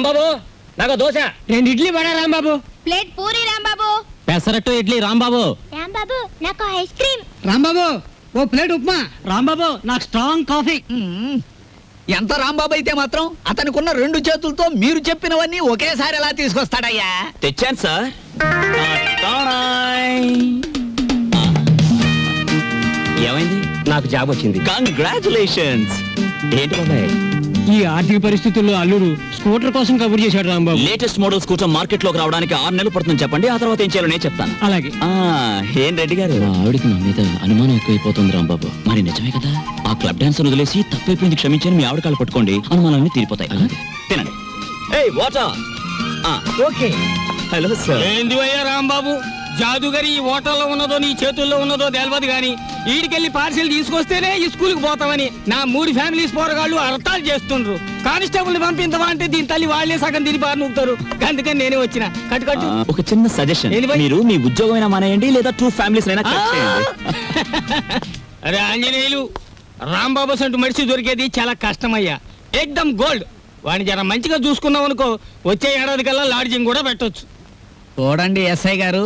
రాంబాబు నాకు దోశ 2 ఇడ్లీ వడ రాంబాబు ప్లేట్ పూరి రాంబాబు పెసరట్టు ఇడ్లీ రాంబాబు రాంబాబు నాకు ice cream Rambabu ఓ plate upma Rambabu నాకు స్ట్రాంగ్ కాఫీ ఎంత రాంబాబు అయితే మాత్రం అతనికున్న 2 చేతులతో మీరు చెప్పినవన్నీ ఒకేసారి ఎలా తీసుకొస్తాడయ్యా? తెచ్చాను సార్. ఏమైంది? నాకు జాబ్ వచ్చింది. కంగ్రాచులేషన్స్. ఏంటి బాబాయ్ ఈ ఆర్థిక పరిస్థితుల్లో అల్లుడు స్కూటర్ కోసం కబుర్ చేశాడు Rambabu. Latest model scooter market లోకి రావడానికి 6 నెలలు పడుతుంది చెప్పండి, ఆ తర్వాత ఏం చేయాలో నేను చెప్తాను. అలాగే. ఏం రెడ్డి గారు, ఆవిడికి నా మీద అనుమానం ఎక్కువైపోతుంది రాంబాబు. మరి నిజమే కదా, ఆ క్లబ్ డాన్సర్ వదిలేసి తప్పైపోయింది క్షమించని మీ ఆవిడ కాళ్ళు పట్టుకోండి, అనుమానాన్ని తీరిపోతాయి. తినండి. ఏయ్ వాటర్. ఓకే. Hello sir. ఏంది అయ్యా రాంబాబు, జాదుగరి ఈ హోటల్లో ఉన్నదో నీ చేతుల్లో ఉన్నదో తెలియదు గాని ఈడికెళ్ళి పార్సిల్ తీసుకొస్తేనే ఈ స్కూల్కి పోతామని నా 3 ఫ్యామిలీస్ పోరగాళ్ళు అర్థాలు చేస్తుండ్రు. కానిస్టేబుల్ పంపించవా అంటే దీని తల్లి వాళ్లే సగం తిని బారి నూపుతారు. అందుకని నేనే వచ్చిన. కట్టు ఒక చిన్న సజెషన్, మీరు మీ ఉద్యోగమైనా మానేయండి లేదా 2 ఫ్యామిలీస్ అయినా కట్ చేయండి. అరే ఆంజనేయులు, రాంబాబు సంటూ మనిషి దొరికేది చాలా కష్టమయ్యా. ఎక్దమ్ గోల్డ్. వాడిని జర మంచిగా చూసుకున్నాం అనుకో, వచ్చే ఏడాది కల్లా లాడ్జింగ్ కూడా పెట్టొచ్చు. చూడండి ఎస్ఐ గారు,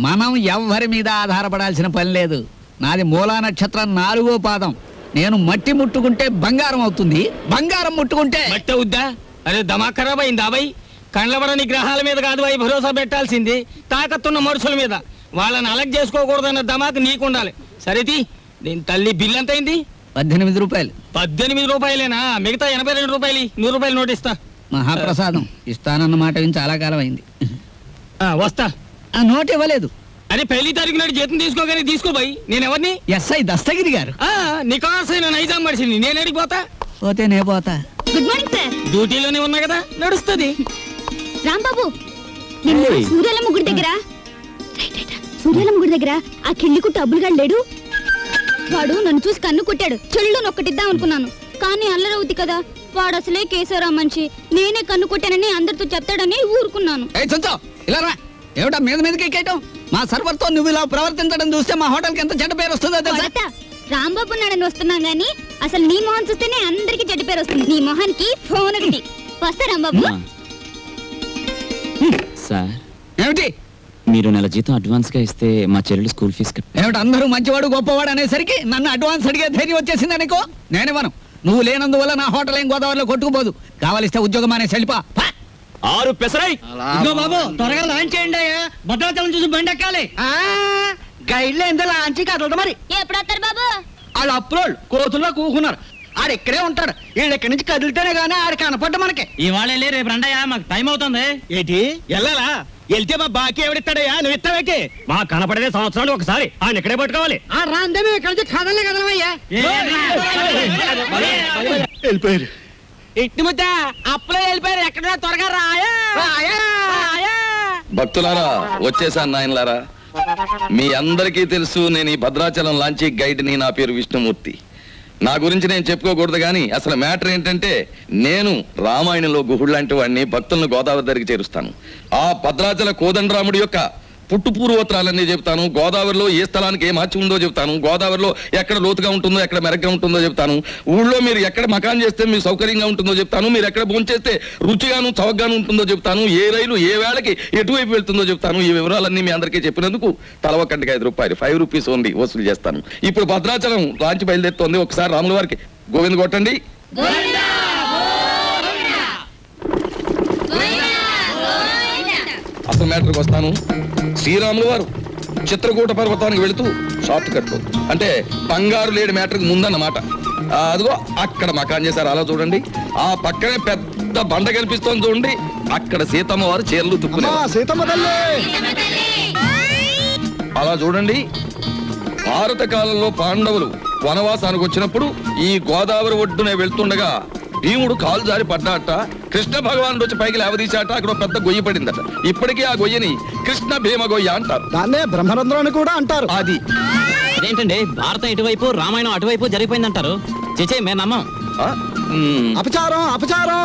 మనం ఎవ్వరి మీద ఆధారపడాల్సిన పని లేదు. నాది మూలా నక్షత్రం 4వ పాదం. నేను మట్టి ముట్టుకుంటే బంగారం అవుతుంది, బంగారం ముట్టుకుంటే మట్టి అవుద్దా? అరే దమాక్ ఖరాబ్ అయిందా బాయ్? కండ్లబడని గ్రహాల మీద కాదు బాయ్ భరోసా పెట్టాల్సింది, తాకత్తున్న మనుషుల మీద. వాళ్ళని అలగ్ చేసుకోకూడదన్న దమాక్ నీకుండాలి. సరేది, దీని తల్లి బిల్ ఎంత అయింది? 18 రూపాయలు. 18 రూపాయలేనా? మిగతా 82 రూపాయలు 100 రూపాయలు నోట్ ఇస్తా. మహాప్రసాదం. ఇస్తానన్న మాట విని చాలా కాలం అయింది. వస్తా. ఆ నోట్ ఇవ్వలేదు. అరే పెళ్లి తారీఖు నాడు జీతం తీసుకోగానే తీసుకో బాయ్. నేను ఎవరిని? ఎస్ఐ దస్తగిరి గారు. నికాసైన నైజాం మనిషిని. నేను అడిగిపోతా. పోతే నే పోతా. Good morning sir. డ్యూటీలోనే ఉన్నా కదా, నడుస్తుంది. రాంబాబు, నిన్న సూర్యాలమ్మ గుడి దగ్గర ఆ కిళ్ళి కుట్టు అబ్బులుగాడు లేడు? వాడు నన్ను చూసి కన్ను కుట్టాడు. చెల్లు నొక్కటిద్దాం అనుకున్నాను, కానీ అల్లరవుద్ది కదా. వాడు అసలే కేశవరా మనిషి. నేనే కన్ను కొట్టానని అందరితో చెప్తాడని ఊరుకున్నాను. ఇలా రా. ఏమిటా మీద మీదకి ఎక్కేయటం? మా సర్వర్ తో నువ్వు ఇలా ప్రవర్తించడం చూస్తే మా హోటల్ కి ఎంత చెడ్డ పేరు వస్తుందో తెలుసా? రాంబాబు నాడని వస్తున్నా గానీ అసలు నీ మొహం చూస్తేనే అందరికి చెడ్డ పేరు వస్తుంది. నీ మొహానికి ఫోన్ ఒకటి. వస్తా రాంబాబు. సార్, ఏమిటి? మీరు నెల జీతం అడ్వాన్స్ గా ఇస్తే మా చెల్లెలు స్కూల్ ఫీజు ఏమిటి? అందరూ మంచివాడు గొప్పవాడు అనేసరికి నన్ను అడ్వాన్స్ అడిగే ధైర్యం వచ్చేసింది అనుకో. నేనేమను, నువ్వు లేనందువల్ల నా హోటల్ ఏం గోదావరిలో కొట్టుకుపోదు. కావాలిస్తే ఉద్యోగం అనే సెల్పా 6 పెసరై. బాబు త్వరగా లాంచ్ చేయండి. భద్రాచలం చూసి బండి ఎక్కాలి. గైడ్లో ఎంత లాంచి కదలదు. మరి ఎప్పుడు వస్తారు బాబు? వాళ్ళు అప్రోల్ కోతుల్లో కూకున్నారు. ఆడు ఇక్కడే ఉంటాడు. వీళ్ళు ఇక్కడి నుంచి కదిలితేనే గానీ ఆడు కనపడ్డ మనకి. ఇవాళ రేపు రండయ్యా, మాకు టైం అవుతుంది. ఏంటి వెళ్ళాలా? వెళ్తే మా బాకీ ఎవడిస్తాడయ్యా? నువ్వు ఇస్తావేకి? మా కనపడేదే సంవత్సరాలు ఒకసారి. ఆయన ఇక్కడే పట్టుకోవాలి. రాందే మేము ఇక్కడ నుంచి కదలే కదలమయ్యా. వెళ్ళిపోయారు. ఇట్టి ముద్ద అప్పులో వెళ్ళిపోయారు. ఎక్కడ త్వరగా రాయా. భక్తులారా, వచ్చేసాను నాయనలారా. మీ అందరికీ తెలుసు, నేను ఈ భద్రాచలం లాంచీ గైడ్ని. నా పేరు విష్ణుమూర్తి. నా గురించి నేను చెప్పుకోకూడదు కానీ అసలు మ్యాటర్ ఏంటంటే, నేను రామాయణంలో గుహుడు లాంటి వాడిని. భక్తులను గోదావరి దగ్గరికి చేరుస్తాను. ఆ భద్రాచల కోదండరాముడి యొక్క పుట్టు పూర్వోత్తరాలన్నీ చెప్తాను. గోదావరిలో ఏ స్థలానికి ఏ మహత్యం ఉందో చెప్తాను. గోదావరిలో ఎక్కడ లోతుగా ఉంటుందో, ఎక్కడ మెరగ్గా ఉంటుందో చెప్తాను. ఊళ్ళో మీరు ఎక్కడ మకాన్ చేస్తే మీకు సౌకర్యంగా ఉంటుందో చెప్తాను. మీరు ఎక్కడ భోంచేస్తే రుచిగాను చవకగాను ఉంటుందో చెప్తాను. ఏ రైలు ఏ వేళకి ఎటువైపు వెళ్తుందో చెప్తాను. ఈ వివరాలన్నీ మీ అందరికీ చెప్పినందుకు తల ఒక్కంటికి 5 రూపాయలు, 5 రూపీస్ ఓన్లీ వసూలు చేస్తాను. ఇప్పుడు భద్రాచలం లాంచి బయలుదేరుతోంది. ఒకసారి రాముల వారికి గోవింద కొట్టండి. అసలు మ్యాటర్కి వస్తాను. శ్రీరాములు వారు చిత్రకూట పర్వతానికి వెళుతూ షార్ట్ కట్ అంటే బంగారు లేడి మ్యాటర్కి ముందన్నమాట. అదిగో అక్కడ మకాన్ చేశారు. అలా చూడండి. ఆ పక్కనే పెద్ద బండ కనిపిస్తోంది చూడండి. అక్కడ సీతమ్మ వారు చీరలు తుక్కున్నారు. అలా చూడండి. భారత కాలంలో పాండవులు వనవాసానికి వచ్చినప్పుడు ఈ గోదావరి ఒడ్డునే వెళ్తుండగా భీముడు కాలు జారి పడ్డాట. కృష్ణ భగవానుడు వచ్చి పైకి లేవదీశాట. అక్కడ పెద్ద గొయ్యి పడిందట. ఇప్పటికీ ఆ గొయ్యని కృష్ణ భీమ గొయ్య అంటారు. దాన్నే బ్రహ్మరంధ్రం అని కూడా అంటారు. అది అదేంటండి, భారతం ఇటువైపు రామాయణం అటువైపు జరిగిపోయిందంటారు. చేచే మేము నమ్మం. అపచారం అపచారం.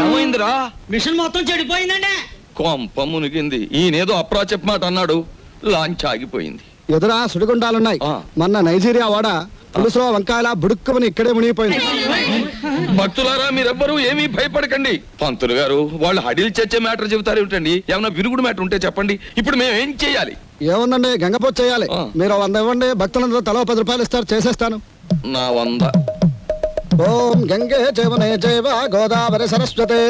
ఏమైందిరా? మిషన్ మొత్తం చెడిపోయిందండి. కొంప మునిగింది. ఈయనేదో అప్రాచప్ మాట అన్నాడు. లాంచ్ ఆగిపోయింది. ఎదురా సుడిగుండాలున్నాయి. మొన్న నైజీరియా వాడ పులుసులో వంకాయలా బుడుక్కుమని ఇక్కడే మునిగిపోయింది. భక్తులారా మీరెవ్వరూ ఏమీ భయపడకండి. పంతులు గారు వాళ్ళు హడిల్ చచ్చే మ్యాటర్ చెబుతారు ఏమిటండి? ఏమన్నా విరుగుడు మ్యాటర్ ఉంటే చెప్పండి. ఇప్పుడు మేము ఏం చేయాలి? ఏముందండి, గంగపోతు చేయాలి. మీరు 100 ఇవ్వండి, భక్తులందరూ తలో 10 రూపాయలు ఇస్తారు, చేసేస్తాను. నా 100. ఓం గంగే జవనే జైవ గోదావరి సరస్వతే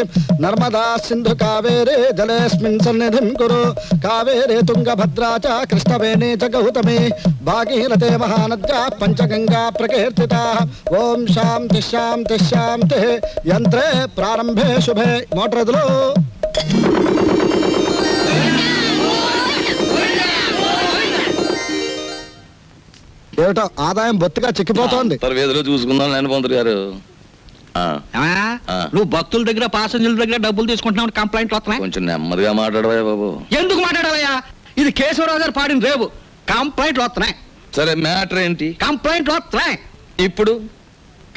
నర్మదా సింధు కావేరే జలేస్మిన్ సన్నిధిం కురు కావేరే తుంగభద్రా చ కృష్ణవేణి చ గౌతమి భాగీరథే మహానద్యా పంచగంగా ప్రకీర్తితా. ఓం శాంతి శాంతి శాంతి. యంత్రే ప్రారంభే శుభే. మోటార్ ఎదులు. ఏమిటో ఆదాయం బొత్తిగా చిక్కిపోతోంది. వేదిలో చూసుకుందాం లేని పంతులు గారు. నువ్వు భక్తుల దగ్గర పాసెంజర్ల దగ్గర డబ్బులు తీసుకుంటున్నావు, కంప్లైంట్లు వస్తున్నాయి. కొంచెం నెమ్మదిగా మాట్లాడవా బాబు. ఎందుకు మాట్లాడవయ్యా? ఇది కేశవరావు గారు పాడిన రేవు. కంప్లైంట్లు వస్తున్నాయి. సరే మ్యాటర్ ఏంటి? కంప్లైంట్లు వస్తున్నాయి. ఇప్పుడు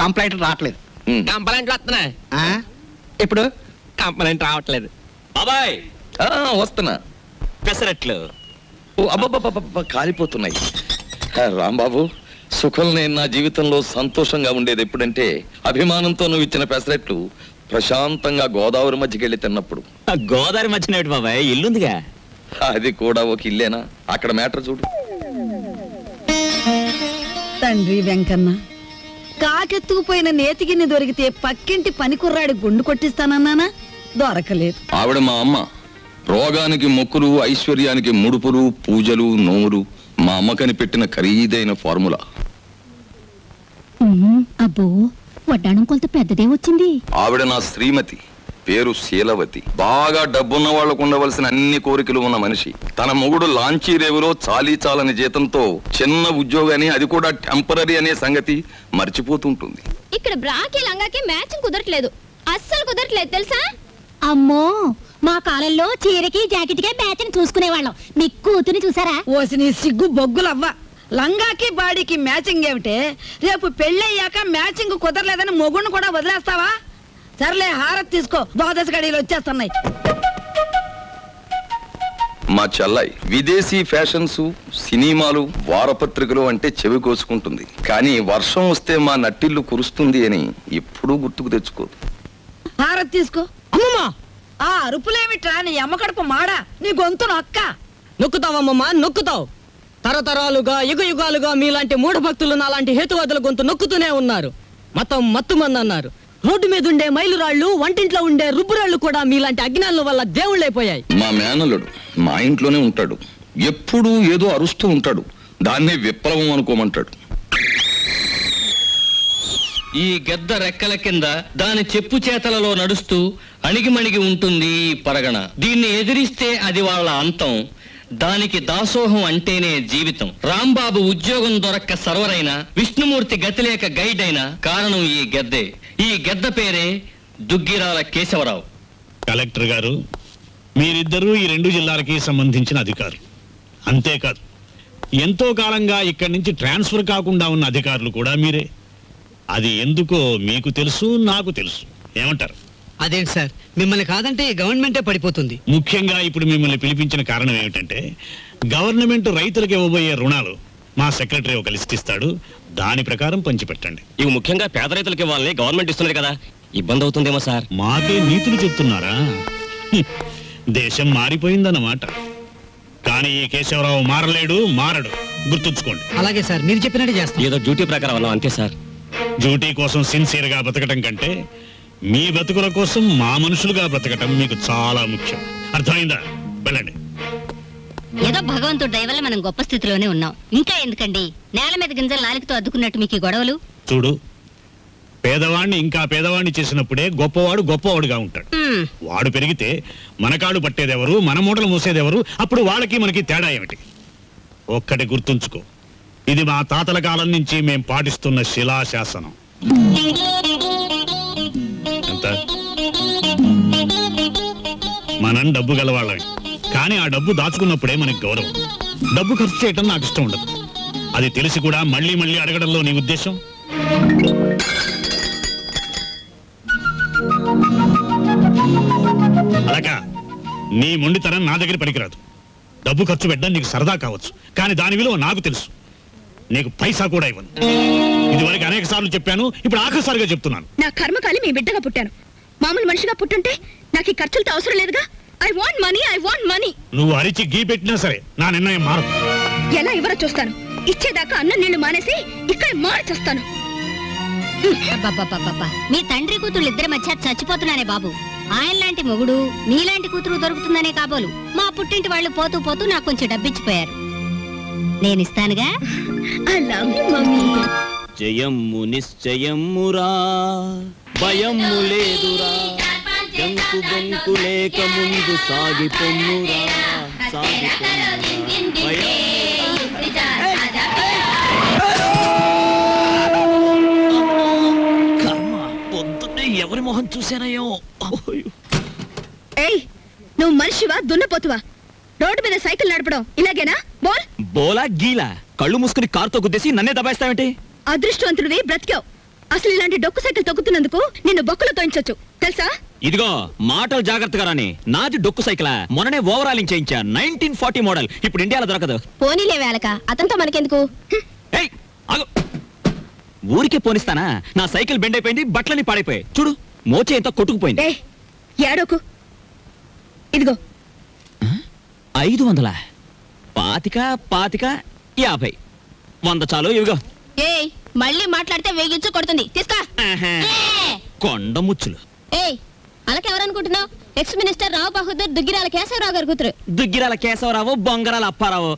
కంప్లైంట్లు రావట్లేదు. కంప్లైంట్లు వస్తున్నాయి. ఇప్పుడు కంప్లైంట్ రావట్లేదు. బాబాయ్ వస్తున్నా. పెసరట్లు అబ్బబ్బబ్బ కాలిపోతున్నాయి. రాంబాబు, సుఖం నేను నా జీవితంలో సంతోషంగా ఉండేది ఎప్పుడంటే అభిమానంతో నువ్వు ఇచ్చిన పెసరెట్లు ప్రశాంతంగా గోదావరి మధ్యకి వెళ్ళి తిన్నప్పుడు. గోదావరి మధ్యన బాబాయ్ ఇల్లుందిగా. అది కూడా ఒక ఇల్లేనా? అక్కడ మ్యాటర్ చూడు. తండ్రి వెంకన్న, కాకెత్తుకుపోయిన నేతిగిన్ని దొరికితే పక్కింటి పనికుర్రాడి గుండు కొట్టిస్తానన్నానా? దొరకలేదు. ఆవిడ మా అమ్మ. రోగానికి మొక్కులు, ఐశ్వర్యానికి ముడుపులు, పూజలు, నోములు మా అమ్మ కనిపెట్టిన ఖరీదైన ఫార్ములా. అబ్బో, వడ్డాణం కొంత పెద్దదే వచ్చింది. ఆవిడ నా శ్రీమతి, పేరు శీలవతి. బాగా డబ్బున్న వాళ్లకు ఉండవలసిన అన్ని కోరికలు ఉన్న మనిషి. తన మొగుడు లాంచీ రేవులో చాలీ చాలని జీతంతో చిన్న ఉద్యోగాన్ని, అది కూడా టెంపరరీ అనే సంగతి మర్చిపోతుంటుంది. ఇక్కడ బ్రాకి లంగాకి మ్యాచింగ్ కుదరట్లేదు, అస్సలు కుదరట్లేదు తెలుసా? అమ్మో, మా కాలంలో చీరకి జాకెట్కే మ్యాచింగ్ చూసుకునేవాళ్ళం. మీ కూతుని చూసారా? ఓసి నీ సిగ్గు బొగ్గులవ్వ. లంగాకి బాడీకి మ్యాచింగ్ ఏమిటే? రేపు పెళ్ళయ్యాక మ్యాచింగ్ కుదరలేదని మొగుడిని కూడా వదిలేస్తావా? సర్లే, హారతి తీసుకో, ద్వాదశ గడియలు వచ్చేస్తున్నాయి. మా చెల్లాయి విదేశీ ఫ్యాషన్స్, సినిమాలు, వారపత్రికలు అంటే చెవి కోసుకుంటుంది. కానీ వర్షం వస్తే మా నట్టిల్లు కురుస్తుంది అని ఎప్పుడూ గుర్తుకు తెచ్చుకోదు. హారతి తీసుకో. అమ్మమ్మా, ఆ అరుపులేమిట్రా? నీ అమ్మకడుపు మాడా, నీ గొంతు నొక్క. నొక్కుతావమ్మమ్మా, నొక్కుతావు. తరతరాలుగా యుగాలుగా మీలాంటి మూఢ భక్తులు నాలాంటి హేతువాదుల గొంతు నొక్కుతూనే ఉన్నారు. మతం మత్తుమంది అన్నారు. రోడ్డు మీద ఉండే మైలురాళ్లు, వంటింట్లో ఉండే రుబ్బురాళ్లు కూడా మీలాంటి అజ్ఞానుల వల్ల దేవుళ్ళైపోయాయి. మా మేనల్లుడు మా ఇంట్లోనే ఉంటాడు. ఎప్పుడూ ఏదో అరుస్తూ ఉంటాడు. దాన్నే విప్లవం అనుకోమంటాడు. ఈ గద్ద రెక్కల కింద దాని చెప్పు చేతలలో నడుస్తూ అణిగిమణిగి ఉంటుంది ఈ పరగణ. దీన్ని ఎదిరిస్తే అది వాళ్ళ అంతం. దానికి దాసోహం అంటేనే జీవితం. రాంబాబు ఉద్యోగం దొరక్క సర్వరైన, విష్ణుమూర్తి గతిలేక గైడ్ అయిన కారణం ఈ గద్దే. ఈ గద్ద పేరే దుగ్గిరాల కేశవరావు. కలెక్టర్ గారు, మీరిద్దరూ ఈ 2 జిల్లాలకి సంబంధించిన అధికారులు. అంతేకాదు, ఎంతో కాలంగా ఇక్కడి నుంచి ట్రాన్స్ఫర్ కాకుండా ఉన్న అధికారులు కూడా మీరే. అది ఎందుకో మీకు తెలుసు, నాకు తెలుసు. ఏమంటారు? అదేంటి సార్, మిమ్మల్ని కాదంటే ఈ గవర్నమెంటే పడిపోతుంది. ముఖ్యంగా ఇప్పుడు మిమ్మల్ని పిలిపించిన కారణం ఏమిటంటే, గవర్నమెంట్ రైతులకు ఇవ్వబోయే రుణాలు మా సెక్రటరీ ఒక లిస్ట్ ఇస్తాడు. దాని ప్రకారం పంచిపెట్టండి. ఇవి ముఖ్యంగా పేద రైతులకి ఇవ్వాలని గవర్నమెంట్ ఇస్తున్నది కదా, ఇబ్బంది అవుతుందేమో సార్. మాకే నీతులు చెప్తున్నారా? దేశం మారిపోయిందన్నమాట. కానీ ఈ కేశవరావు మారలేడు, మారడు. గుర్తుంచుకోండి. అలాగే సార్, మీరు చెప్పినట్టు చేస్తాం. ఏదో డ్యూటీ ప్రకారం అన్నాం అంతే సార్. డ్యూటీ కోసం సిన్సియర్ గా బతకటం కంటే మీ బతుకుల కోసం మా మనుషులుగా బ్రతకటం మీకు చాలా ముఖ్యం. అర్థమైందా? వెళ్ళండి. ఏదో భగవంతుడు దయ వల్ల మనం గొప్ప స్థితిలోనే ఉన్నాం. ఇంకా ఎందుకండి నేల మీద గింజలు నాలుగుతో అద్దుకున్నట్టు మీకు ఈ గొడవలు? చూడు, పేదవాణ్ణి ఇంకా పేదవాణ్ణి చేసినప్పుడే గొప్పవాడు గొప్పవాడుగా ఉంటాడు. వాడు పెరిగితే మనకాడు పట్టేదెవరు, మన మూటలు మూసేదెవరు? అప్పుడు వాళ్ళకి మనకి తేడా ఏమిటి? ఒక్కటి గుర్తుంచుకో, ఇది మా తాతల కాలం నుంచి మేం పాటిస్తున్న శిలాశాసనం. ఎంత? మనం డబ్బు గలవాళ్ళమే, కానీ ఆ డబ్బు దాచుకున్నప్పుడే మనకి గౌరవం. డబ్బు ఖర్చు చేయటం నాకు ఇష్టం ఉండదు. అది తెలిసి కూడా మళ్ళీ మళ్ళీ అడగడంలో నీ ఉద్దేశం? అలాగా నీ మొండితనం నా దగ్గర పనికిరాదు. డబ్బు ఖర్చు పెట్టడం నీకు సరదా కావచ్చు, కానీ దాని విలువ నాకు తెలుసు. నీకు పైసా కూడా ఇవ్వను. ఇదివరకు అనేక సార్లు చెప్పాను, ఇప్పుడు ఆఖరిసారిగా చెప్తున్నాను. నా కర్మకాలి మీ బిడ్డగా పుట్టాను. మామూలు మనిషిగా పుట్టుంటే నాకు ఈ ఖర్చులతో అవసరం లేదుగా. I want money. నువ్వు అరిచి గీ పెట్టినా సరే నా నిర్ణయం మారదు. ఎలా ఇవ్వరో చూస్తాను. ఇచ్చేదాకా అన్నం నీళ్లు మానేసి ఇక్కడ మార్చేస్తాను. అబ్బబ్బబ్బబ్బబ్బా. మీ తండ్రి కూతురు ఇద్దరి మధ్య చచ్చిపోతున్నానే బాబు. ఆయన లాంటి మొగుడు నీలాంటి కూతురు దొరుకుతుందనే కాబోలు మా పుట్టింటి వాళ్ళు పోతూ పోతూ నాకు కొంచెం డబ్బిచ్చిపోయారు. నేనిస్తానుగా. I love you mummy. జయమ్ము నిశ్చయమ్మురా, భయమ్ము లేదురా, జంకు బొంకు లేక ముందు సాగిపొమ్మురా, పొద్దున్నే ఎవరి మొహం చూసానయ్యో. ఏయ్, నువ్వు మనిషివా దున్నపోతువా? రోడ్డు మీద సైకిల్ నడపడం ఇలాగేనా? బోలా గీలా కళ్ళు మూసుకుని కారుతో గుద్దేసి నన్నే దబాయిస్తావేంటి? అదృష్టవంతుడివి, బ్రతికావు. అసలు ఇలాంటి డొక్కు సైకిల్ తొక్కుతున్నందుకు నిన్ను బొక్కలు తోయించొచ్చు తెలుసా? ఇదిగో మాటలు జాగ్రత్తగా రాని. నాది డొక్కు సైకిల్, మొన్ననే ఓవరాలింగ్ చేయించా. 1940 మోడల్. ఇప్పుడు ఇండియాలో దొరకదు. పోనీలే వేళక, అతనితో మనకెందుకు? ఏయ్ ఆగు. ఊరికే పోనిస్తానా? నా సైకిల్ బెండ్ అయిపోయింది, బట్టలని పాడైపోయాయి. చూడు మోచే ఎంత కొట్టుకుపోయింది. ఏడోకు. ఇదిగో 500, పాతిక 50, 100 చాలు. ఇవిగో. ఏయ్, మళ్ళీ మాట్లాడితే వేగించు కొడుతుంది. తీసుకో. కొండ ముచ్చులు. ఏయ్, అలాకెవరనుకుంటున్నావు? ఎక్స్ మినిస్టర్ రావు బహదూర్ దుగ్గిరాల కేశవరావు గారు కూతురు. దుగ్గిరాల కేశవరావు, బొంగరాల అప్పారావు.